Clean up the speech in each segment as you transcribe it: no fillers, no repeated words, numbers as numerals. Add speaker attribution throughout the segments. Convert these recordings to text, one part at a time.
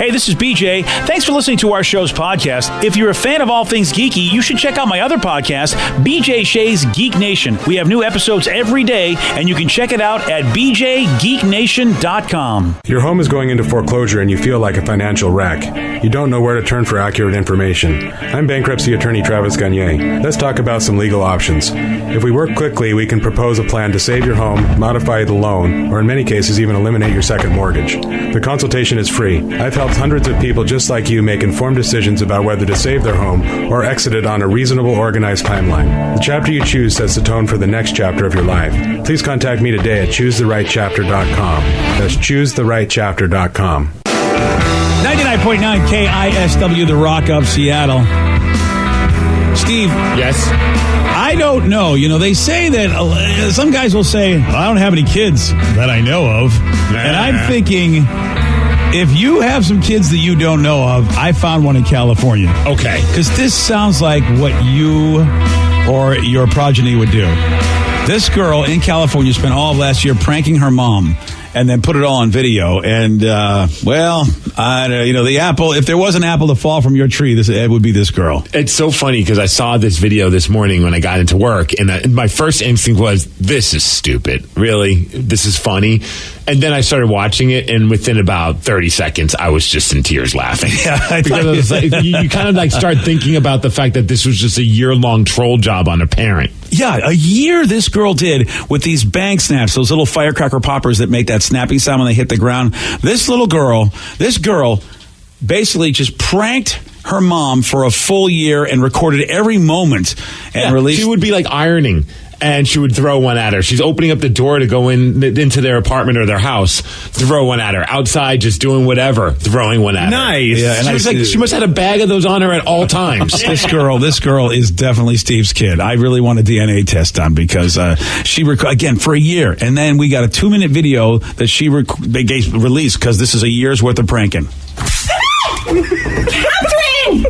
Speaker 1: Hey, this is BJ. Thanks for listening to our show's podcast. If you're a fan of all things geeky, you should check out my other podcast, BJ Shea's Geek Nation. We have new episodes every day, and you can check it out at bjgeeknation.com.
Speaker 2: Your home is going into foreclosure and you feel like a financial wreck. You don't know where to turn for accurate information. I'm bankruptcy attorney Travis Gagne. Let's talk about some legal options. If we work quickly, we can propose a plan to save your home, modify the loan, or in many cases even eliminate your second mortgage. The consultation is free. I've helped hundreds of people just like you make informed decisions about whether to save their home or exit it on a reasonable, organized timeline. The chapter you choose sets the tone for the next chapter of your life. Please contact me today at choosetherightchapter.com. That's choosetherightchapter.com.
Speaker 1: 99.9 KISW, the Rock of Seattle. Steve.
Speaker 3: Yes?
Speaker 1: I don't know. You know, they say that some guys will say, I don't have any kids that I know of. And I'm thinking, if you have some kids that you don't know of, I found one in California.
Speaker 3: Okay.
Speaker 1: Because this sounds like what you or your progeny would do. This girl in California spent all of last year pranking her mom and then put it all on video. And, the apple, if there was an apple to fall from your tree, it would be this girl.
Speaker 3: It's so funny because I saw this video this morning when I got into work, and my first instinct was, this is stupid. Really? This is funny? And then I started watching it, and within about 30 seconds, I was just in tears laughing.
Speaker 1: Yeah,
Speaker 3: because it was like, you kind of like start thinking about the fact that this was just a year-long troll job on a parent.
Speaker 1: Yeah, a year this girl did with these bang snaps, those little firecracker poppers that make that snapping sound when they hit the ground. This girl basically just pranked her mom for a full year and recorded every moment and released.
Speaker 3: She would be like ironing, and she would throw one at her. She's opening up the door to go into their apartment or their house, throw one at her. Outside, just doing whatever, throwing one at her.
Speaker 1: Nice. Yeah, and
Speaker 3: she must have had a bag of those on her at all times.
Speaker 1: This girl is definitely Steve's kid. I really want a DNA test done because she again for a year, and then we got a 2-minute video that they released because this is a year's worth of pranking.
Speaker 4: Catherine!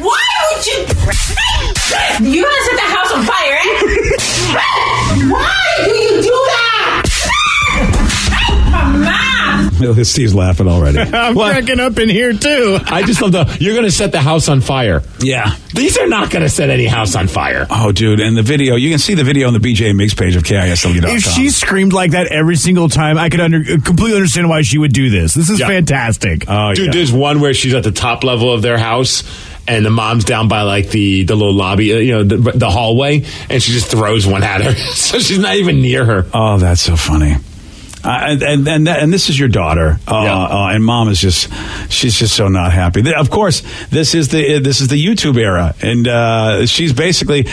Speaker 4: Why would you? You gonna set the house on fire, eh? Why do you do that? Mom!
Speaker 1: Steve's laughing already.
Speaker 5: I'm cracking up in here, too.
Speaker 3: I just love you're going to set the house on fire.
Speaker 1: Yeah.
Speaker 3: These are not going to set any house on fire.
Speaker 1: Oh, dude. And the video, you can see the video on the BJ Mix page of KISW.com.
Speaker 5: If she screamed like that every single time, I could completely understand why she would do this. This is fantastic.
Speaker 1: Oh,
Speaker 3: dude, there's one where she's at the top level of their house, and the mom's down by like the little lobby, the hallway, and she just throws one at her. So she's not even near her.
Speaker 1: Oh, that's so funny. And this is your daughter, and mom is she's just so not happy. Of course, this is the YouTube era, and she's basically,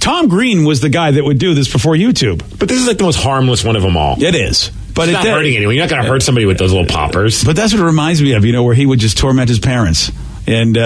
Speaker 1: Tom Green was the guy that would do this before YouTube.
Speaker 3: But this is like the most harmless one of them all.
Speaker 1: It is. But
Speaker 3: it's not hurting anyone. You're not going to hurt somebody with those little poppers.
Speaker 1: But that's what it reminds me of, where he would just torment his parents. And,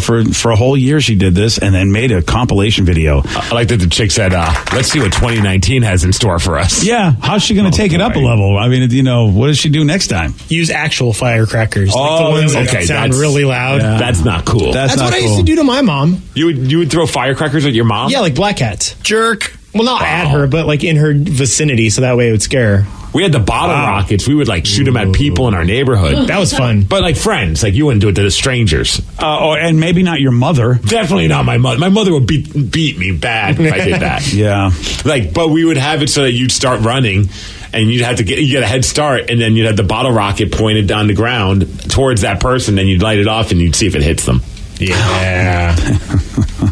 Speaker 1: for a whole year she did this and then made a compilation video.
Speaker 3: I like that the chick said, let's see what 2019 has in store for us.
Speaker 1: Yeah. How's she going to take it up a level? What does she do next time?
Speaker 5: Use actual firecrackers. Like the ones that sound really loud.
Speaker 3: Yeah. That's not cool.
Speaker 5: That's what I used to do to my mom.
Speaker 3: You would throw firecrackers at your mom?
Speaker 5: Yeah, like black cats. Jerk. Well, not at her, but like in her vicinity, so that way it would scare her.
Speaker 3: We had the bottle rockets. We would like shoot them at people in our neighborhood.
Speaker 5: That was fun.
Speaker 3: But like friends, like you wouldn't do it to the strangers.
Speaker 1: And maybe not your mother.
Speaker 3: Definitely not my mother. My mother would beat me bad if I did that.
Speaker 1: Yeah.
Speaker 3: But we would have it so that you'd start running, and you'd have to get a head start, and then you'd have the bottle rocket pointed down the ground towards that person, then you'd light it off, and you'd see if it hits them.
Speaker 5: Yeah.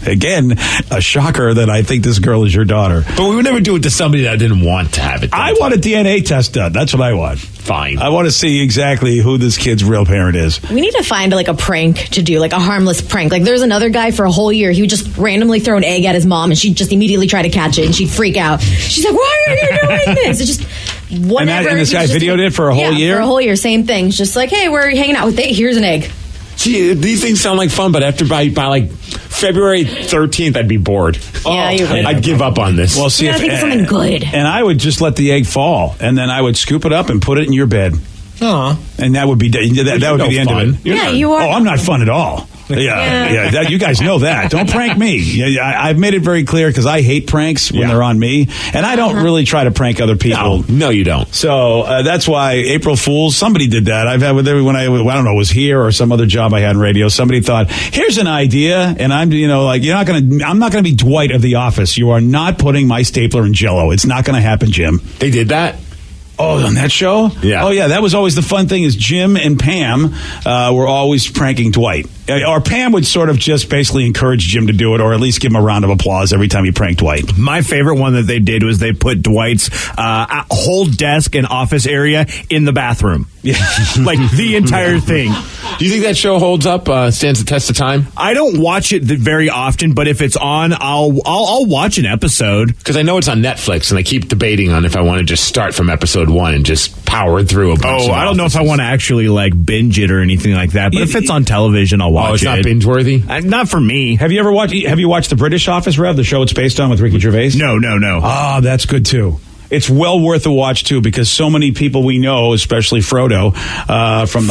Speaker 1: Again, a shocker that I think this girl is your daughter.
Speaker 3: But we would never do it to somebody that didn't want to have it done.
Speaker 1: I want a DNA test done. That's what I want.
Speaker 3: Fine.
Speaker 1: I want to see exactly who this kid's real parent is.
Speaker 6: We need to find like a prank to do, like a harmless prank. Like there's another guy for a whole year. He would just randomly throw an egg at his mom, and she'd just immediately try to catch it, and she'd freak out. She's like, "Why are you doing this?" It's just whatever.
Speaker 1: And this guy videoed it for a whole year?
Speaker 6: For a whole year, same thing. It's just like, hey, we're hanging out with it. Here's an egg.
Speaker 3: See, these things sound like fun, but after by like February 13th, I'd be bored.
Speaker 6: Yeah, you would.
Speaker 3: I'd give up on this.
Speaker 1: Well, see,
Speaker 6: I think it's something good.
Speaker 1: And I would just let the egg fall, and then I would scoop it up and put it in your bed.
Speaker 5: Aw.
Speaker 1: And that would be that would be the end of it.
Speaker 6: Yeah, you are.
Speaker 1: Oh, I'm not fun at all. Yeah. You guys know that. Don't prank me. I've made it very clear because I hate pranks when they're on me, and I don't really try to prank other people.
Speaker 3: No, you don't.
Speaker 1: So that's why April Fools. Somebody did that. I've had with everyone. I don't know, was here or some other job I had in radio. Somebody thought, here's an idea, and I'm I'm not gonna be Dwight of The Office. You are not putting my stapler in Jell-O. It's not gonna happen, Jim.
Speaker 3: They did that?
Speaker 1: Oh, on that show?
Speaker 3: Yeah.
Speaker 1: Oh, yeah. That was always the fun thing is Jim and Pam were always pranking Dwight. Or Pam would sort of just basically encourage Jim to do it or at least give him a round of applause every time he pranked Dwight.
Speaker 5: My favorite one that they did was they put Dwight's whole desk and office area in the bathroom.
Speaker 1: Yeah.
Speaker 5: Like the entire thing.
Speaker 3: Do you think that show holds up, stands the test of time?
Speaker 5: I don't watch it very often, but if it's on, I'll watch an episode.
Speaker 3: Because I know it's on Netflix, and I keep debating on if I want to just start from episode 1 and just power through a bunch of
Speaker 5: I don't know if I want to actually like binge it or anything like that. But if it's on television, I'll watch it.
Speaker 3: Oh, it's not binge worthy?
Speaker 5: Not for me.
Speaker 1: Have you watched The British Office, Rev, the show it's based on with Ricky Gervais?
Speaker 5: No.
Speaker 1: Ah, that's good too. It's well worth a watch too because so many people we know, especially Frodo from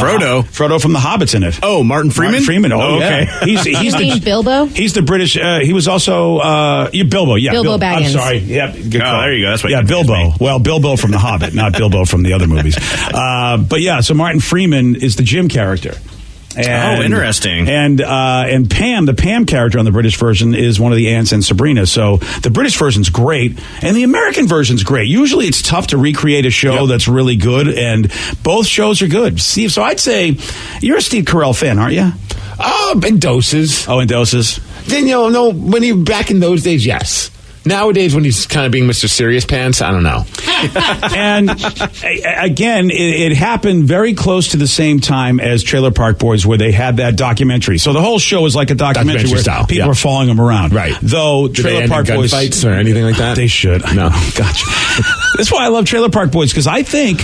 Speaker 1: The Hobbit's in it.
Speaker 5: Oh, Martin Freeman.
Speaker 1: Martin Freeman. Oh,
Speaker 6: okay.
Speaker 1: Yeah. He's
Speaker 6: the Bilbo.
Speaker 1: He's the British. He was also Bilbo. Yeah,
Speaker 6: Bilbo Baggins.
Speaker 1: I'm sorry. Yep. Good call.
Speaker 5: There you go. That's what.
Speaker 1: Yeah, Bilbo. Well, Bilbo from The Hobbit, not Bilbo from the other movies. But yeah, so Martin Freeman is the Jim character. And,
Speaker 5: interesting.
Speaker 1: And Pam, the Pam character on the British version is one of the aunts in Sabrina. So the British version's great, and the American version's great. Usually it's tough to recreate a show that's really good, and both shows are good. Steve, so I'd say you're a Steve Carell fan, aren't you?
Speaker 3: In doses.
Speaker 1: Oh, in doses.
Speaker 3: Then, no, when he back in those days, yes. Nowadays, when he's kind of being Mr. Serious Pants, I don't know.
Speaker 1: And again, it happened very close to the same time as Trailer Park Boys, where they had that documentary. So the whole show is like a documentary where
Speaker 3: style.
Speaker 1: people are following them around.
Speaker 3: Right.
Speaker 1: Though Trailer Park Boys
Speaker 3: fights or anything like that.
Speaker 1: They should.
Speaker 3: No,
Speaker 1: gotcha. That's why I love Trailer Park Boys because I think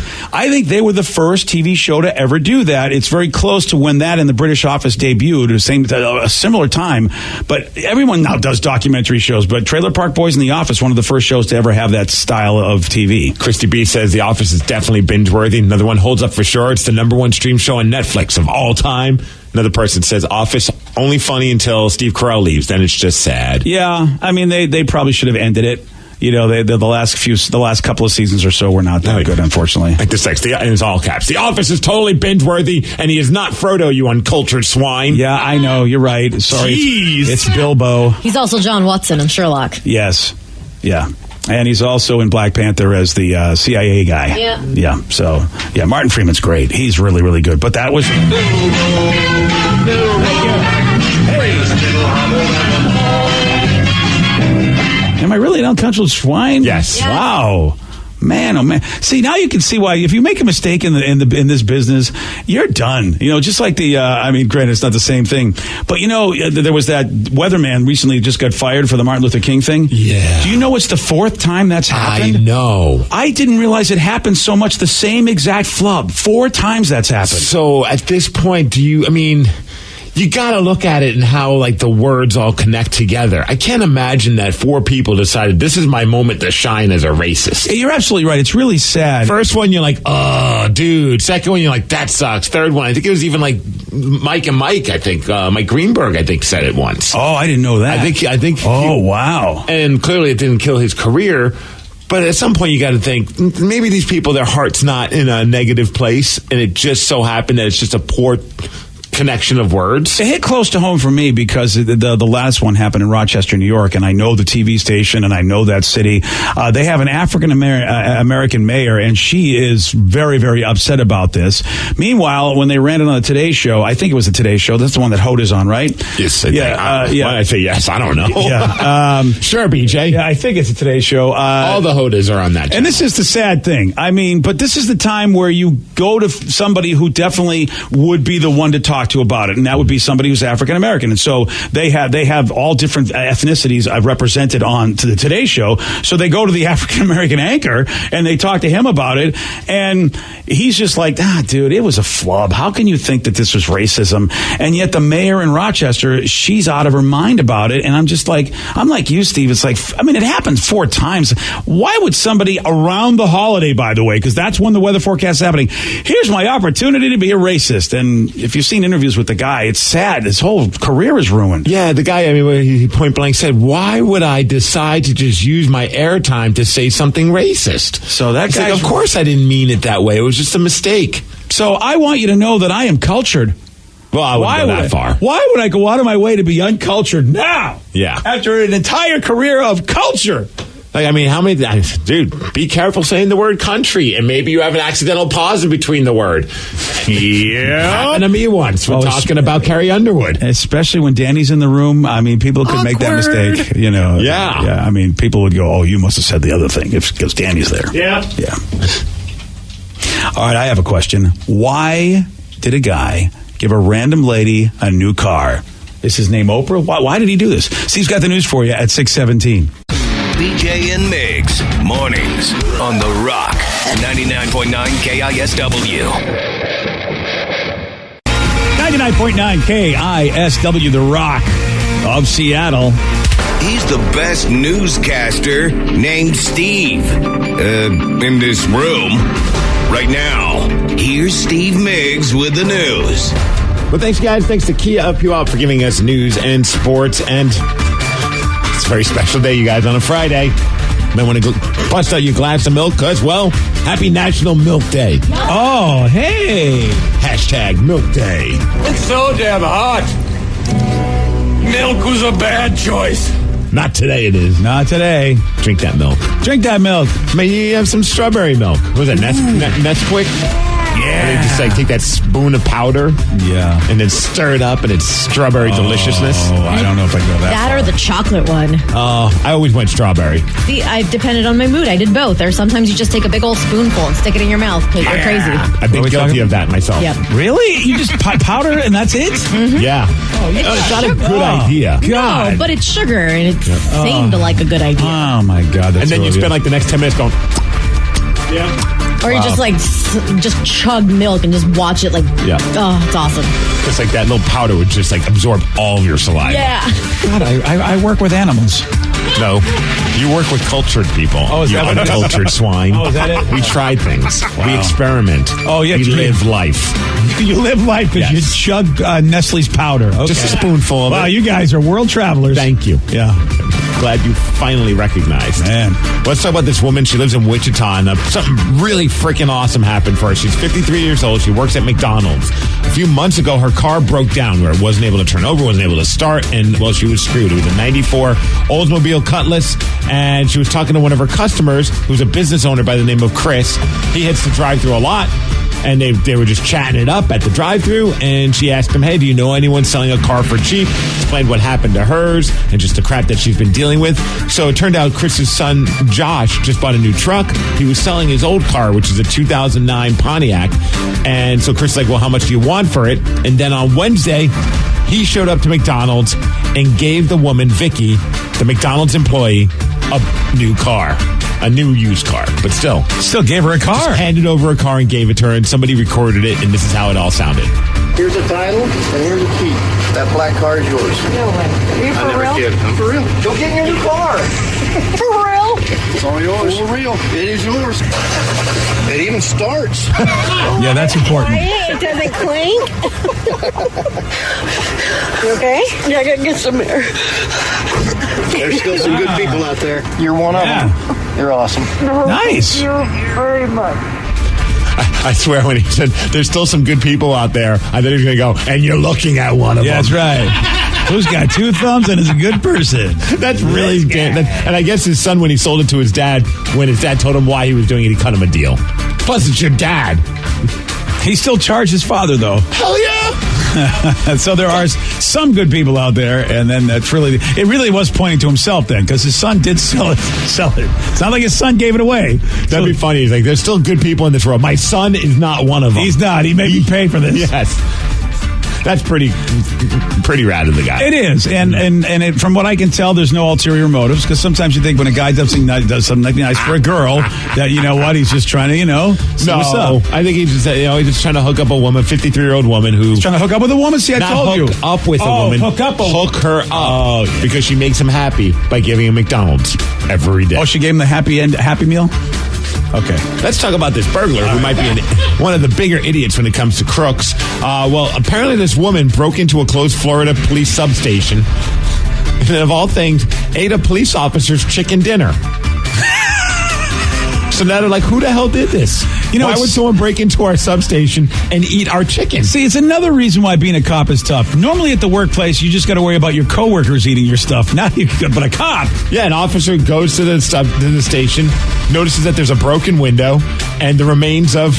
Speaker 1: they were the first TV show to ever do that. It's very close to when that and the British Office debuted, a similar time. But everyone now does documentary shows. But Trailer Park Boys and The Office, one of the first shows to ever have that style of TV.
Speaker 3: Christy B says The Office is definitely binge-worthy. Another one holds up for sure. It's the #1 stream show on Netflix of all time. Another person says Office only funny until Steve Carell leaves. Then it's just sad.
Speaker 1: Yeah, I mean they probably should have ended it. You know, the last couple of seasons or so were not that good, unfortunately.
Speaker 3: Like this text, and it's all caps. The Office is totally binge-worthy, and he is not Frodo, you uncultured swine.
Speaker 1: Yeah, I know. You're right. Sorry.
Speaker 3: Jeez.
Speaker 1: It's Bilbo.
Speaker 6: He's also John Watson in Sherlock.
Speaker 1: Yes. Yeah. And he's also in Black Panther as the CIA guy.
Speaker 6: Yeah.
Speaker 1: Yeah. So, yeah, Martin Freeman's great. He's really, really good. But that was... Am I really an uncultured swine?
Speaker 3: Yes.
Speaker 1: Wow. Man, oh man! See, now you can see why. If you make a mistake in this business, you're done. You know, just like the. Granted, it's not the same thing, but there was that weatherman recently just got fired for the Martin Luther King thing.
Speaker 3: Yeah.
Speaker 1: Do you know it's the 4th time that's happened?
Speaker 3: I know.
Speaker 1: I didn't realize it happened so much. The same exact flub. 4 times that's happened.
Speaker 3: So at this point, you got to look at it and how, like, the words all connect together. I can't imagine that 4 people decided this is my moment to shine as a racist.
Speaker 1: You're absolutely right. It's really sad.
Speaker 3: First one, you're like, oh, dude. Second one, you're like, that sucks. Third one, I think it was even like Mike, Mike Greenberg, I think, said it once.
Speaker 1: Oh, I didn't know that.
Speaker 3: I think.
Speaker 1: Oh, wow.
Speaker 3: And clearly it didn't kill his career. But at some point, you got to think, maybe these people, their heart's not in a negative place, and it just so happened that it's just a poor connection of words.
Speaker 1: It hit close to home for me because the last one happened in Rochester, New York, and I know the TV station and I know that city. They have an African American mayor, and she is very, very upset about this. Meanwhile, when they ran it on the Today Show, I think it was the Today Show. That's the one that Hoda is on, right?
Speaker 3: Yes.
Speaker 1: Yeah.
Speaker 3: Why did I say yes? I don't know.
Speaker 1: Yeah.
Speaker 3: Sure, BJ.
Speaker 1: Yeah, I think it's the Today Show.
Speaker 3: All the Hodas are on that.
Speaker 1: And this is the sad thing. I mean, but this is the time where you go to somebody who definitely would be the one to talk to about it, and that would be somebody who's African American. And so they have all different ethnicities represented on to the Today Show. So they go to the African American anchor and they talk to him about it, and he's just like, dude, it was a flub. How can you think that this was racism? And yet the mayor in Rochester, she's out of her mind about it. And I'm like you, Steve. It's like, I mean, it happens 4 times. Why would somebody around the holiday, by the way, because that's when the weather forecast is happening, here's my opportunity to be a racist. And if you've seen interviews with the guy. It's sad. His whole career is ruined.
Speaker 3: Yeah, the guy, he point blank said, why would I decide to just use my airtime to say something racist?
Speaker 1: So that guy,
Speaker 3: of course I didn't mean it that way. It was just a mistake.
Speaker 1: So I want you to know that I am cultured.
Speaker 3: Well, I wouldn't go that far.
Speaker 1: Why would I go out of my way to be uncultured now?
Speaker 3: Yeah.
Speaker 1: After an entire career of culture.
Speaker 3: Like, how many... Dude, be careful saying the word country, and maybe you have an accidental pause in between the word.
Speaker 1: Yeah.
Speaker 3: Happened to me once. We're talking about Carrie Underwood.
Speaker 1: Especially when Danny's in the room. People could make that mistake, Yeah. Yeah. People would go, oh, you must have said the other thing because Danny's there.
Speaker 3: Yeah.
Speaker 1: Yeah. All right, I have a question. Why did a guy give a random lady a new car? Is his name Oprah? Why did he do this? Steve's got the news for you at 6:17.
Speaker 7: BJ and Migs, mornings on The Rock, 99.9 KISW.
Speaker 1: 99.9 KISW, The Rock of Seattle.
Speaker 7: He's the best newscaster named Steve in this room. Right now, here's Steve Miggs with the news.
Speaker 3: Well, thanks, guys. Thanks to Kia Up You Out for giving us news and sports. And it's a very special day, you guys, on a Friday. Might want to bust out your glass of milk because, well, happy National Milk Day.
Speaker 1: Oh, hey.
Speaker 3: Hashtag Milk Day.
Speaker 8: It's so damn hot. Milk was a bad choice.
Speaker 3: Not today, it is.
Speaker 1: Not today.
Speaker 3: Drink that milk.
Speaker 1: Drink that milk.
Speaker 3: Maybe you have some strawberry milk. What was that, Nesquik?
Speaker 1: Yeah.
Speaker 3: You just take that spoon of powder, and then stir it up, and it's strawberry deliciousness.
Speaker 1: Oh, I don't know if I go that
Speaker 6: or the chocolate one.
Speaker 3: I always went strawberry.
Speaker 6: See, I depended on my mood. I did both. Or sometimes you just take a big old spoonful and stick it in your mouth because you're crazy.
Speaker 3: I've been guilty of that myself.
Speaker 6: Yep.
Speaker 1: Really? You just powder and that's it?
Speaker 6: Mm-hmm.
Speaker 3: Yeah. It's not a good idea.
Speaker 1: God.
Speaker 6: No, but it's sugar, and it seemed like a good idea.
Speaker 1: Oh, my God.
Speaker 3: And then you spend like the next 10 minutes going,
Speaker 6: Or you just just chug milk and just watch it oh, it's awesome.
Speaker 3: Just like that little powder would just absorb all of your saliva.
Speaker 6: Yeah.
Speaker 1: God, I work with animals.
Speaker 3: No, you work with cultured people.
Speaker 1: Oh, is
Speaker 3: you
Speaker 1: that what it is?
Speaker 3: uncultured swine.
Speaker 1: Oh, is that it?
Speaker 3: We try things.
Speaker 1: Wow.
Speaker 3: We experiment.
Speaker 1: Oh, yeah.
Speaker 3: We live life.
Speaker 1: You live life because you chug Nestle's powder. Okay.
Speaker 3: Just a spoonful of it.
Speaker 1: Wow, you guys are world travelers.
Speaker 3: Thank you.
Speaker 1: Yeah.
Speaker 3: Glad you finally recognized.
Speaker 1: Man.
Speaker 3: Let's talk about this woman. She lives in Wichita, and something really freaking awesome happened for her. She's 53 years old. She works at McDonald's. A few months ago, her car broke down where it wasn't able to turn over, wasn't able to start, and, well, she was screwed. It was a 94 Oldsmobile Cutlass, and she was talking to one of her customers, who's a business owner by the name of Chris. He hits the drive-thru a lot. And they were just chatting it up at the drive-thru, and she asked him, hey, do you know anyone selling a car for cheap? Explained what happened to hers and just the crap that she's been dealing with. So it turned out Chris's son, Josh, just bought a new truck. He was selling his old car, which is a 2009 Pontiac. And so Chris is like, well, how much do you want for it? And then on Wednesday, he showed up to McDonald's and gave the woman, Vicky, the McDonald's employee, a new car. A new used car, but still
Speaker 1: gave her a car.
Speaker 3: Just handed over a car and gave it to her, and somebody recorded it, and this is how it all sounded.
Speaker 9: Here's a title, and here's a key. That black car is yours.
Speaker 4: No way. Are you for real?
Speaker 9: I'm for real. Go get your new car.
Speaker 4: For real?
Speaker 9: It's all yours. For real. It is yours. It even starts.
Speaker 1: Yeah, that's important.
Speaker 4: It doesn't clink. You okay? Yeah, I gotta get some air.
Speaker 9: There's still some good people out there. You're one of them. You're awesome.
Speaker 1: Nice.
Speaker 4: Thank you very much.
Speaker 3: I swear when he said, there's still some good people out there, I thought he was going to go, and you're looking at one of them.
Speaker 1: Yeah, that's right. Who's got two thumbs and is a good person?
Speaker 3: That's really and I guess his son, when he sold it to his dad, when his dad told him why he was doing it, he cut him a deal. Plus, it's your dad.
Speaker 1: He still charged his father, though.
Speaker 3: Hell yeah!
Speaker 1: So there are some good people out there, and then it really was pointing to himself then, because his son did sell it. It's not like his son gave it away.
Speaker 3: That'd be funny. He's like, there's still good people in this world. My son is not one of them.
Speaker 1: He's not. He made me pay for this.
Speaker 3: Yes. That's pretty rad of the guy.
Speaker 1: It is, and from what I can tell, there's no ulterior motives, because sometimes you think when a guy does something nice for a girl that, you know what, he's just trying to, see what's up.
Speaker 3: I think he's just trying to hook up a woman, 53-year-old woman who's
Speaker 1: trying to hook up with a woman. See, I told you,
Speaker 3: up with a woman, hook her up, because she makes him happy by giving him McDonald's every day.
Speaker 1: Oh, she gave him the happy meal. Okay.
Speaker 3: Let's talk about this burglar who might be one of the bigger idiots when it comes to crooks. Well, apparently this woman broke into a closed Florida police substation and, of all things, ate a police officer's chicken dinner. So now they're like, who the hell did this? Why would someone break into our substation and eat our chicken?
Speaker 1: See, it's another reason why being a cop is tough. Normally at the workplace, you just got to worry about your coworkers eating your stuff. Now but a cop.
Speaker 3: Yeah, an officer goes to the station, notices that there's a broken window and the remains of,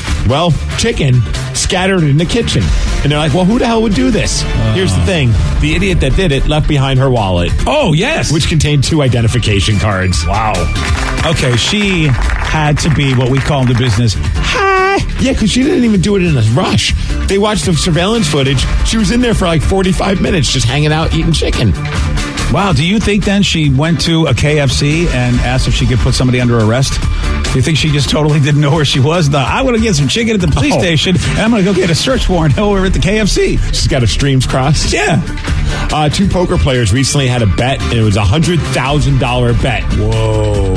Speaker 3: chicken scattered in the kitchen. And they're like, well, who the hell would do this? Here's the thing. The idiot that did it left behind her wallet.
Speaker 1: Oh, yes.
Speaker 3: Which contained 2 identification cards.
Speaker 1: Wow. Okay, she had to be what we call in the business.
Speaker 3: Hi. Yeah, because she didn't even do it in a rush. They watched the surveillance footage. She was in there for like 45 minutes just hanging out eating chicken.
Speaker 1: Wow, do you think then she went to a KFC and asked if she could put somebody under arrest? Do you think she just totally didn't know where she was? No, I want to get some chicken at the police station, and I'm going to go get a search warrant over at the KFC.
Speaker 3: She's got her streams crossed.
Speaker 1: Yeah.
Speaker 3: 2 poker players recently had a bet, and it was a $100,000 bet.
Speaker 1: Whoa.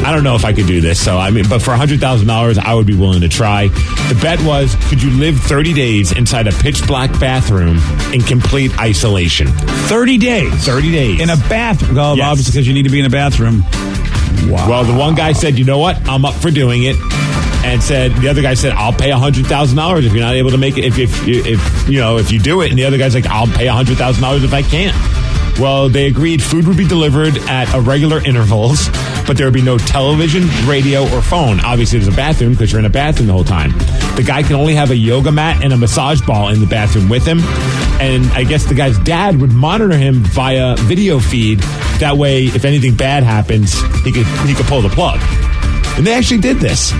Speaker 3: I don't know if I could do this, but for $100,000, I would be willing to try. The bet was, could you live 30 days inside a pitch black bathroom in complete isolation?
Speaker 1: 30 days?
Speaker 3: 30 days.
Speaker 1: In a bathroom? Well,
Speaker 3: yes.
Speaker 1: Obviously because you need to be in a bathroom. Wow.
Speaker 3: Well, the one guy said, you know what? I'm up for doing it. And the other guy said, I'll pay $100,000 if you're not able to make it. If you do it. And the other guy's like, I'll pay $100,000 if I can't. Well, they agreed food would be delivered at irregular intervals, but there would be no television, radio, or phone. Obviously, there's a bathroom because you're in a bathroom the whole time. The guy can only have a yoga mat and a massage ball in the bathroom with him. And I guess the guy's dad would monitor him via video feed. That way, if anything bad happens, he could pull the plug. And they actually did this.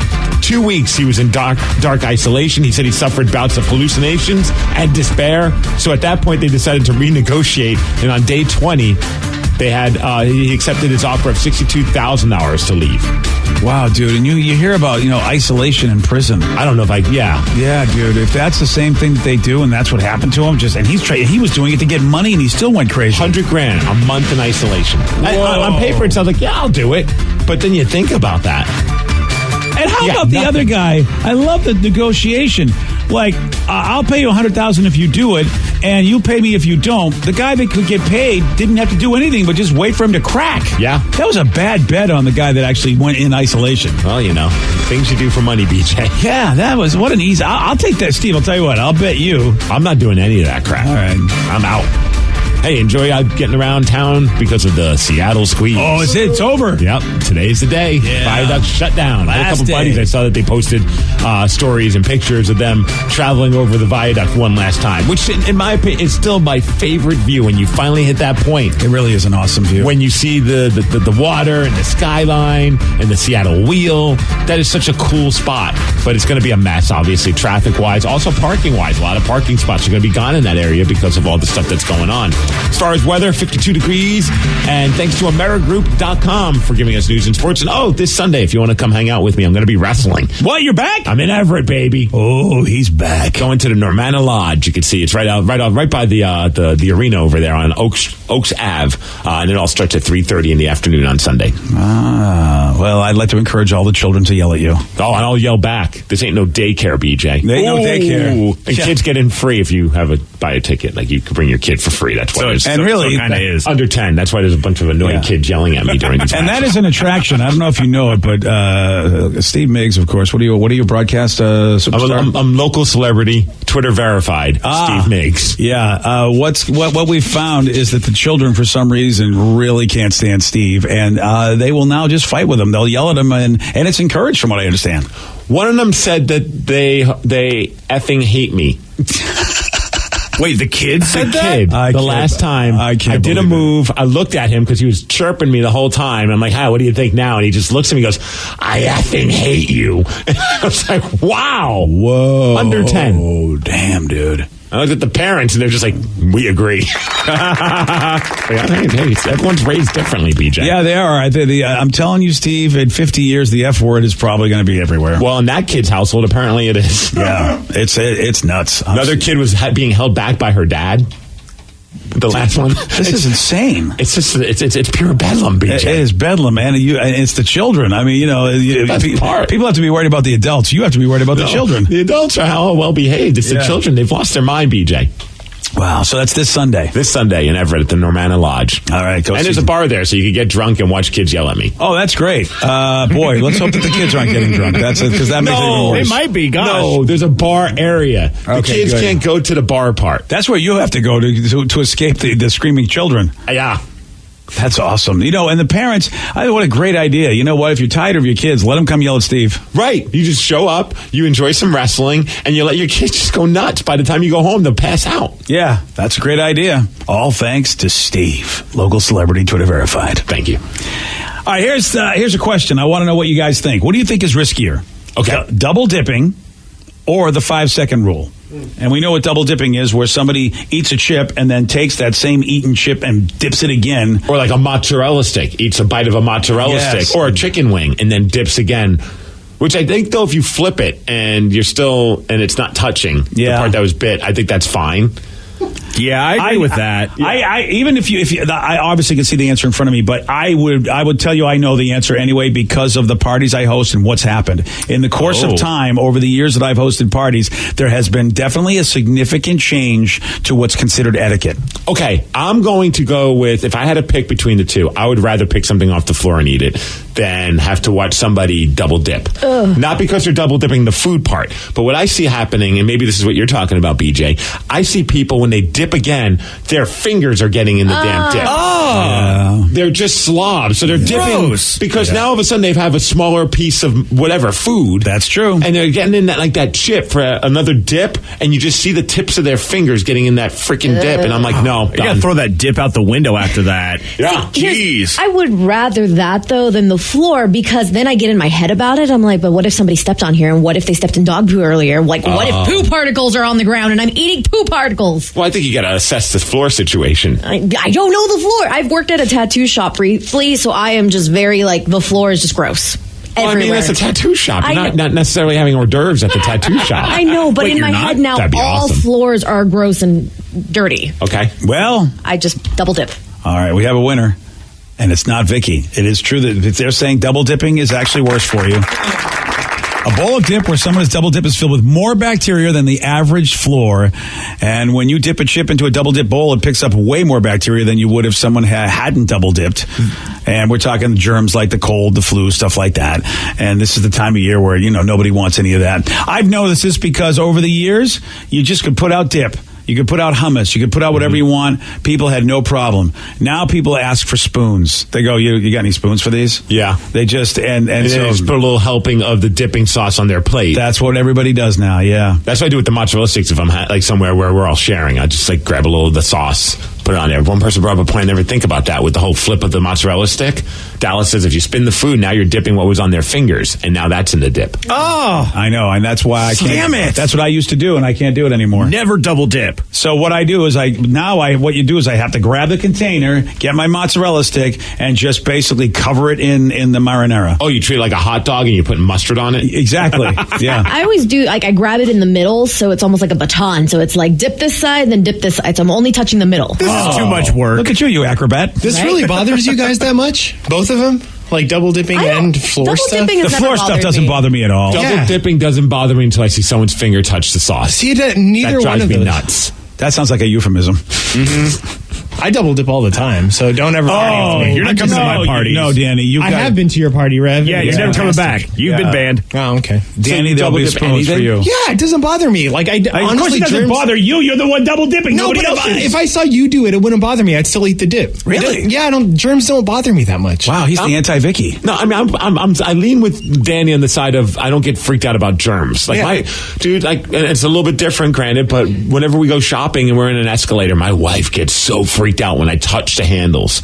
Speaker 3: 2 weeks he was in dark isolation. He said he suffered bouts of hallucinations and despair. So at that point, they decided to renegotiate. And on day 20, he accepted his offer of $62,000 to leave.
Speaker 1: Wow, dude. And you hear about, isolation in prison.
Speaker 3: I don't know if
Speaker 1: Yeah, dude. If that's the same thing that they do and that's what happened to him, and he was doing it to get money and he still went crazy.
Speaker 3: $100,000 a month in isolation. On paper, it sounds like, yeah, I'll do it. But then you think about that.
Speaker 1: And how about the other guy? I love the negotiation. Like, I'll pay you $100,000 if you do it, and you pay me if you don't. The guy that could get paid didn't have to do anything but just wait for him to crack.
Speaker 3: Yeah.
Speaker 1: That was a bad bet on the guy that actually went in isolation.
Speaker 3: Well, things you do for money, BJ.
Speaker 1: Yeah, what an easy... I'll take that, Steve. I'll tell you what. I'll bet you.
Speaker 3: I'm not doing any of that crap.
Speaker 1: All right.
Speaker 3: I'm out. Hey, enjoy getting around town because of the Seattle squeeze.
Speaker 1: Oh, it's over.
Speaker 3: Yep, today's the day.
Speaker 1: Yeah.
Speaker 3: Viaduct shut down. I had a couple
Speaker 1: day.
Speaker 3: buddies. I saw that they posted stories and pictures of them traveling over the viaduct one last time, which, in my opinion, is still my favorite view when you finally hit that point.
Speaker 1: It really is an awesome view.
Speaker 3: When you see the water and the skyline and the Seattle wheel, that is such a cool spot. But it's going to be a mess, obviously, traffic-wise. Also, parking-wise. A lot of parking spots are going to be gone in that area because of all the stuff that's going on. As far as weather, 52 degrees. And thanks to AmeriGroup.com for giving us news and sports. And this Sunday, if you want to come hang out with me, I'm going to be wrestling.
Speaker 1: What? You're back?
Speaker 3: I'm in Everett, baby.
Speaker 1: Oh, he's back.
Speaker 3: Going to the Normanna Lodge. You can see it's right by the arena over there on Oaks Ave. And it all starts at 3:30 in the afternoon on Sunday.
Speaker 1: Well, I'd like to encourage all the children to yell at you.
Speaker 3: Oh, and I'll yell back. This ain't no daycare, BJ.
Speaker 1: There ain't no daycare.
Speaker 3: And kids get in free if you buy a ticket. Like, you can bring your kid for free. That's what it is.
Speaker 1: And really,
Speaker 3: kind of is. Under 10. That's why there's a bunch of annoying kids yelling at me during these
Speaker 1: And
Speaker 3: matches.
Speaker 1: that is an attraction. I don't know if you know it, but Steve Miggs, of course. What are you broadcast superstar?
Speaker 3: I'm local celebrity, Twitter verified, Steve Miggs.
Speaker 1: Yeah. What we've found is that the children, for some reason, really can't stand Steve, and they will now just fight with him. They'll yell at him, and it's encouraged, from what I understand.
Speaker 3: One of them said that they effing hate me.
Speaker 5: Wait, the kid said that?
Speaker 3: The last time I did a move, I looked at him because he was chirping me the whole time. I'm like, hi, what do you think now? And he just looks at me and goes, I effing hate you. And I was like, wow.
Speaker 1: Whoa.
Speaker 3: Under 10.
Speaker 1: Oh, damn, dude.
Speaker 3: I looked at the parents, and they're just like, we agree. Hey, everyone's raised differently, BJ.
Speaker 1: Yeah, they are. I'm telling you, Steve, in 50 years, the F word is probably going to be everywhere.
Speaker 3: Well, in that kid's household, apparently it is.
Speaker 1: Yeah, it's nuts.
Speaker 3: Another kid was being held back by her dad. the last one.
Speaker 1: This is insane.
Speaker 3: It's just it's pure bedlam, BJ.
Speaker 1: It is bedlam, man. And it's the children. I mean, people have to be worried about the adults. You have to be worried about the children.
Speaker 3: The adults are how well behaved. It's the children. They've lost their mind, BJ.
Speaker 1: Wow, so that's this Sunday.
Speaker 3: This Sunday in Everett at the Normanna Lodge.
Speaker 1: All right,
Speaker 3: and there's a bar there, so you can get drunk and watch kids yell at me.
Speaker 1: Oh, that's great. Boy, let's hope that the kids aren't getting drunk. That's because that makes it even worse.
Speaker 5: They might be. Gosh.
Speaker 3: No, there's a bar area. The kids can't go to the bar part.
Speaker 1: That's where you have to go to escape the screaming children.
Speaker 3: Yeah.
Speaker 1: That's awesome. And the parents, what a great idea. You know what? If you're tired of your kids, let them come yell at Steve.
Speaker 3: Right. You just show up, you enjoy some wrestling, and you let your kids just go nuts. By the time you go home, they'll pass out.
Speaker 1: Yeah, that's a great idea. All thanks to Steve, local celebrity, Twitter verified.
Speaker 3: Thank you.
Speaker 1: All right, here's a question. I want to know what you guys think. What do you think is riskier?
Speaker 3: Okay.
Speaker 1: Double dipping or the 5-second rule? And we know what double dipping is, where somebody eats a chip and then takes that same eaten chip and dips it again.
Speaker 3: Or like a mozzarella stick, eats a bite of a mozzarella stick. Or a chicken wing and then dips again. Which I think, though, if you flip it and it's not touching the part that was bit, I think that's fine.
Speaker 5: Yeah, I agree with that.
Speaker 1: Yeah. I obviously can see the answer in front of me, but I would tell you I know the answer anyway because of the parties I host and what's happened. In the course of time, over the years that I've hosted parties, there has been definitely a significant change to what's considered etiquette.
Speaker 3: Okay, I'm going to go with, if I had to pick between the two, I would rather pick something off the floor and eat it than have to watch somebody double dip. Ugh. Not because they're double dipping the food part, but what I see happening, and maybe this is what you're talking about, BJ, I see people when they dip again, their fingers are getting in the damn dip.
Speaker 1: Oh.
Speaker 3: They're just slobs. So they're dipping because now all of a sudden they have a smaller piece of whatever food.
Speaker 1: That's true.
Speaker 3: And they're getting in that chip for another dip, and you just see the tips of their fingers getting in that freaking dip. And I'm like, no,
Speaker 5: you gotta throw that dip out the window after that.
Speaker 3: Yeah.
Speaker 6: Jeez. I would rather that, though, than the floor, because then I get in my head about it. I'm like, but what if somebody stepped on here, and what if they stepped in dog poo earlier? Like, what if poo particles are on the ground and I'm eating poo particles?
Speaker 3: Well, I think you got to assess the floor situation.
Speaker 6: I don't know the floor. I've worked at a tattoo shop briefly, so I am just very the floor is just gross.
Speaker 3: Well, I mean, that's a tattoo shop. You're not necessarily having hors d'oeuvres at the tattoo shop.
Speaker 6: I know, but in my head now, all floors are gross and dirty.
Speaker 3: Okay.
Speaker 1: Well,
Speaker 6: I just double dip.
Speaker 1: All right, we have a winner, and it's not Vicky. It is true that if they're saying double dipping is actually worse for you. A bowl of dip where someone's double dip is filled with more bacteria than the average floor. And when you dip a chip into a double dip bowl, it picks up way more bacteria than you would if someone hadn't double dipped. And we're talking germs like the cold, the flu, stuff like that. And this is the time of year where, nobody wants any of that. I've noticed this because over the years, you just could put out dip. You could put out hummus. You could put out whatever you want. People had no problem. Now people ask for spoons. They go, you got any spoons for these?
Speaker 3: Yeah.
Speaker 1: They just, and
Speaker 3: so just put a little helping of the dipping sauce on their plate.
Speaker 1: That's what everybody does now, yeah.
Speaker 3: That's what I do with the mozzarella sticks if I'm somewhere where we're all sharing. I just grab a little of the sauce, put it on there. One person brought up a point, I never think about that with the whole flip of the mozzarella stick. Dallas says if you spin the food, now you're dipping what was on their fingers, and now that's in the dip.
Speaker 1: Oh! I know, and that's why I can't.
Speaker 5: Damn it!
Speaker 1: That's what I used to do, and I can't do it anymore.
Speaker 5: Never double dip.
Speaker 1: So what I do is what you do is I have to grab the container, get my mozzarella stick, and just basically cover it in the marinara.
Speaker 3: Oh, you treat it like a hot dog and you put mustard on it?
Speaker 1: Exactly, yeah.
Speaker 6: I always do, I grab it in the middle, so it's almost like a baton. So it's dip this side, then dip this side. So I'm only touching the middle.
Speaker 5: This is too much work.
Speaker 1: Look at you acrobat.
Speaker 9: This really bothers you guys that much? Both of them? Like double dipping and floor stuff?
Speaker 1: The floor stuff doesn't bother me at all.
Speaker 3: Double dipping doesn't bother me until I see someone's finger touch the sauce.
Speaker 9: See, neither
Speaker 3: that
Speaker 9: one
Speaker 3: drives
Speaker 9: of
Speaker 3: me
Speaker 9: those.
Speaker 3: nuts.
Speaker 1: That sounds like a euphemism.
Speaker 9: Mm-hmm. I double dip all the time, so don't ever party with me.
Speaker 5: You're not coming to my parties.
Speaker 1: No, Danny.
Speaker 9: I have been to your party, Rev.
Speaker 5: Yeah, you're never coming back. You've been banned.
Speaker 9: Oh, okay.
Speaker 1: Danny, there'll be spoons for you.
Speaker 9: Yeah, it doesn't bother me.
Speaker 1: Of course it doesn't bother you. You're the one double dipping.
Speaker 9: No,
Speaker 1: Nobody
Speaker 9: but
Speaker 1: else is.
Speaker 9: if I saw you do it, it wouldn't bother me. I'd still eat the dip.
Speaker 1: Really?
Speaker 9: Germs don't bother me that much.
Speaker 1: Wow, he's the anti-Vicky.
Speaker 3: No, I mean, I lean with Danny on the side of I don't get freaked out about germs. And it's a little bit different, granted, but whenever we go shopping and we're in an escalator, my wife gets so freaked out when I touch the handles.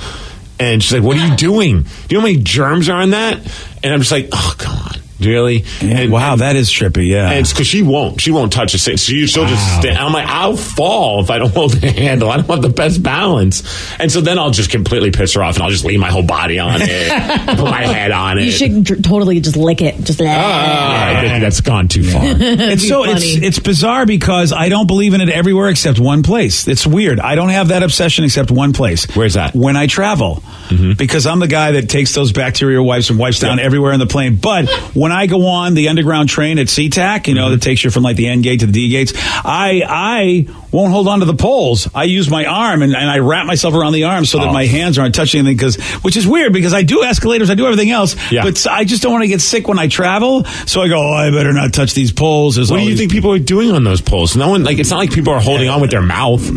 Speaker 3: And she's like, what are you doing? Do you know how many germs are on that? And I'm just like, oh, come on. Really?
Speaker 1: Yeah, wow, that is trippy, yeah.
Speaker 3: And it's because she won't touch a stick. She'll just stand. I'm like, I'll fall if I don't hold the handle. I don't have the best balance. And so then I'll just completely piss her off, and I'll just lean my whole body on it, put my head on it.
Speaker 6: You should totally just lick it. Just
Speaker 3: I think that's gone too far.
Speaker 1: It's bizarre because I don't believe in it everywhere except one place. It's weird. I don't have that obsession except one place.
Speaker 3: Where's that?
Speaker 1: When I travel. Because I'm the guy that takes those bacteria wipes and wipes down everywhere in the plane. But when I go on the underground train at SeaTac, that takes you from like the N gate to the D gates, I won't hold on to the poles. I use my arm and I wrap myself around the arm so that my hands aren't touching anything, which is weird because I do escalators, I do everything else, but I just don't want to get sick when I travel. So I go, I better not touch these poles.
Speaker 3: What do you think people are doing on those poles? No one, it's not like people are holding on with their mouth.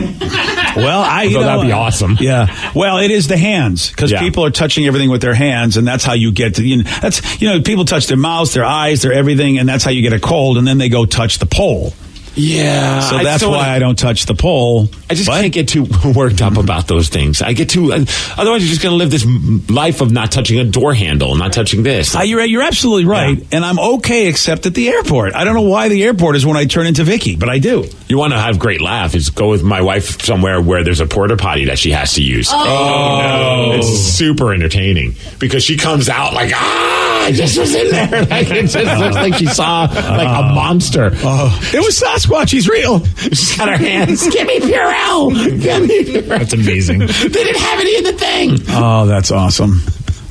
Speaker 1: Well,
Speaker 3: that'd be awesome.
Speaker 1: Yeah. Well, it is the hands because people are touching everything with their hands, and that's how you get to. People touch their mouths, their eyes, their everything, and that's how you get a cold, and then they go touch the pole.
Speaker 3: Yeah.
Speaker 1: So that's why I don't touch the pole.
Speaker 3: I just can't get too worked up about those things. I get too. Otherwise, you're just going to live this life of not touching a door handle, not touching this.
Speaker 1: You're absolutely right, and I'm okay except at the airport. I don't know why the airport is when I turn into Vicky, but I do.
Speaker 3: You want to have a great laugh? Is go with my wife somewhere where there's a porta potty that she has to use. Oh, no. It's super entertaining because she comes out like I just was in there. It just looks like she saw a monster.
Speaker 1: It was Sasquatch. He's real.
Speaker 3: She's got her hands. Give me Purell. Give me Purell.
Speaker 5: That's amazing.
Speaker 3: They didn't have any in the thing.
Speaker 1: Oh, that's awesome.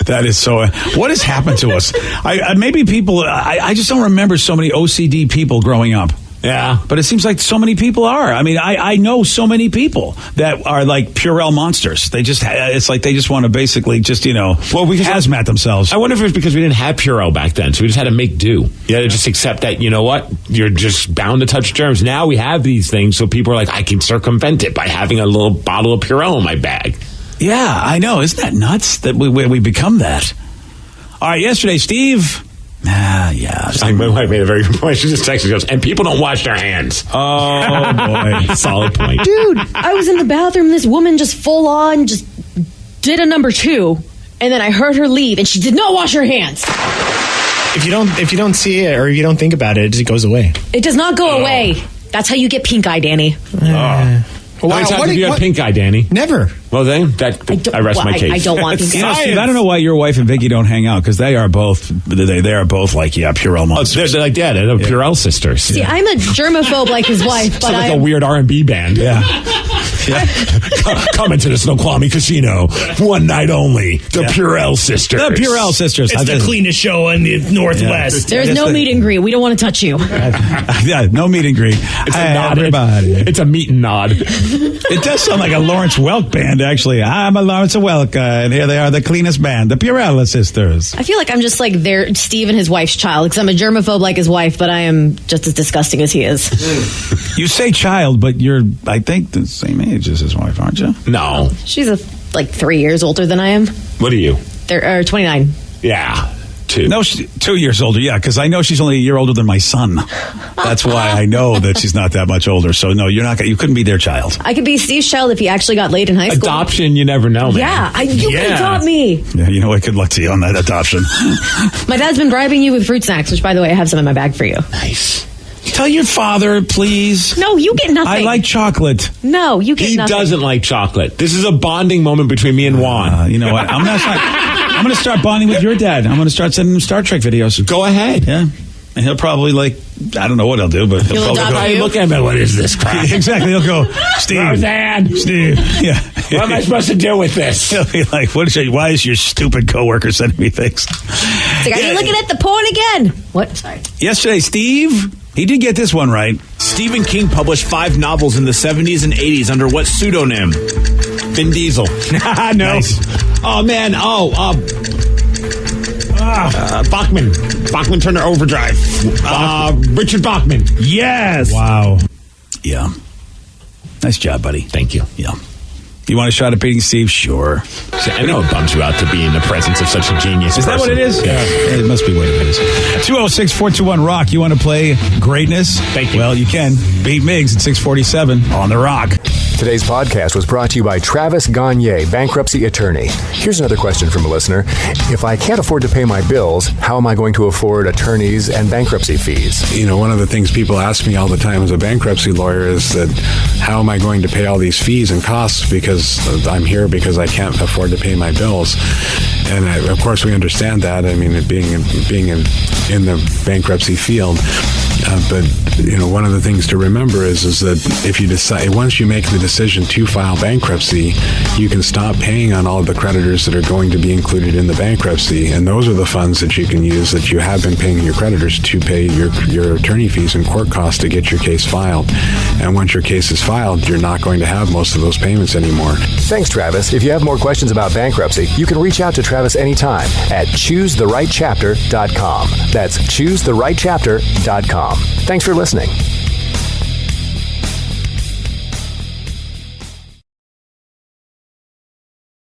Speaker 1: That is so. What has happened to us? Maybe people. I just don't remember so many OCD people growing up.
Speaker 3: Yeah.
Speaker 1: But it seems like so many people are. I mean, I know so many people that are like Purell monsters. It's like they just want to basically just, hazmat themselves.
Speaker 3: I wonder if it's because we didn't have Purell back then, so we just had to make do. You had to just accept that, you know what, you're just bound to touch germs. Now we have these things, so people are like, I can circumvent it by having a little bottle of Purell in my bag.
Speaker 1: Yeah, I know. Isn't that nuts that we become that? All right, yesterday, Steve... yeah.
Speaker 3: My wife made a very good point. She just texted me, goes, and people don't wash their hands.
Speaker 1: Oh, boy.
Speaker 3: Solid point.
Speaker 6: Dude, I was in the bathroom. This woman just full on just did a number 2. And then I heard her leave, and she did not wash her hands.
Speaker 5: If you don't see it or if you don't think about it, it just goes away.
Speaker 6: It does not go away. That's how you get pink eye, Danny.
Speaker 3: How many times have you had pink eye, Danny?
Speaker 5: Never.
Speaker 3: Well, then I rest my case.
Speaker 6: I don't want pink eye.
Speaker 1: Steve, I don't know why your wife and Vicky don't hang out because they are both like Purell monsters.
Speaker 3: They're Purell sisters.
Speaker 6: See, I'm a germaphobe like his wife, but
Speaker 3: like a weird R&B band.
Speaker 1: Yeah.
Speaker 3: Coming to the Snoqualmie Casino, one night only. The Purell sisters.
Speaker 1: The Purell sisters.
Speaker 5: It's the cleanest show in the Northwest.
Speaker 6: There's no meet and greet. We don't want to touch you.
Speaker 1: No meet and greet.
Speaker 3: It's a nod.
Speaker 1: Everybody.
Speaker 3: It's a meet and nod.
Speaker 1: It does sound like a Lawrence Welk band, actually. I'm a Lawrence Welk, and here they are, the cleanest band, the Purell sisters.
Speaker 6: I feel like I'm just like Steve and his wife's child, because I'm a germaphobe like his wife, but I am just as disgusting as he is.
Speaker 1: You say child, but you're, I think, the same age as his wife, aren't you?
Speaker 3: No.
Speaker 6: She's 3 years older than I am.
Speaker 3: What are you?
Speaker 6: They're 29.
Speaker 3: Yeah. 2.
Speaker 1: No, 2 years older, yeah, because I know she's only a year older than my son. That's why I know that she's not that much older. So, no, you couldn't be their child.
Speaker 6: I could be Steve's child if he actually got laid in high school.
Speaker 3: Adoption, you never know, man.
Speaker 6: Yeah, you can adopt me.
Speaker 1: Yeah, you know what? Good luck to you on that adoption.
Speaker 6: My dad's been bribing you with fruit snacks, which, by the way, I have some in my bag for you.
Speaker 3: Nice.
Speaker 1: Tell your father, please.
Speaker 6: No, you get nothing.
Speaker 1: I like chocolate.
Speaker 6: No, you get nothing.
Speaker 3: He doesn't like chocolate. This is a bonding moment between me and Juan.
Speaker 1: You know what? I'm going to start bonding with your dad. I'm going to start sending him Star Trek videos.
Speaker 3: Go ahead.
Speaker 1: Yeah. And he'll probably I don't know what he'll do, but he'll probably
Speaker 6: adopt
Speaker 1: go,
Speaker 6: you?
Speaker 3: Look at me, what is this crap?
Speaker 1: Exactly. He'll go, Steve.
Speaker 3: Roseanne.
Speaker 1: Steve. Yeah.
Speaker 3: What am I supposed to do with this?
Speaker 1: He'll be like, why is your stupid coworker sending me things?
Speaker 6: It's like, are you looking at the porn again? What? Sorry.
Speaker 1: Yesterday, Steve, he did get this one right.
Speaker 10: Stephen King published 5 novels in the 70s and 80s under what pseudonym?
Speaker 3: Vin Diesel.
Speaker 10: No.
Speaker 3: Nice. Oh, man. Bachman. Bachman Turner Overdrive. Richard Bachman.
Speaker 10: Yes.
Speaker 1: Wow. Yeah. Nice job, buddy.
Speaker 3: Thank you.
Speaker 1: Yeah. You want a shot at beating Steve? Sure.
Speaker 3: I know it bums you out to be in the presence of such a genius
Speaker 1: Is
Speaker 3: person.
Speaker 1: that what it is?
Speaker 3: Yeah.
Speaker 1: It must be what it is. 206-421-ROCK. You want to play greatness?
Speaker 3: Thank you.
Speaker 1: Well, you can. Beat Miggs at 647 on The Rock.
Speaker 11: Today's podcast was brought to you by Travis Gagne, bankruptcy attorney. Here's another question from a listener. If I can't afford to pay my bills, how am I going to afford attorneys and bankruptcy fees?
Speaker 2: You know, one of the things people ask me all the time as a bankruptcy lawyer is that how am I going to pay all these fees and costs because I'm here because I can't afford to pay my bills. And of course we understand that. I mean, being in the bankruptcy field. But you know, one of the things to remember is that if you decide, once you make the decision to file bankruptcy, you can stop paying on all of the creditors that are going to be included in the bankruptcy, and those are the funds that you can use that you have been paying your creditors to pay your attorney fees and court costs to get your case filed. And once your case is filed, you're not going to have most of those payments anymore.
Speaker 11: Thanks, Travis. If you have more questions about bankruptcy, you can reach out to Travis anytime at choosetherightchapter.com. That's choosetherightchapter.com. Thanks for listening.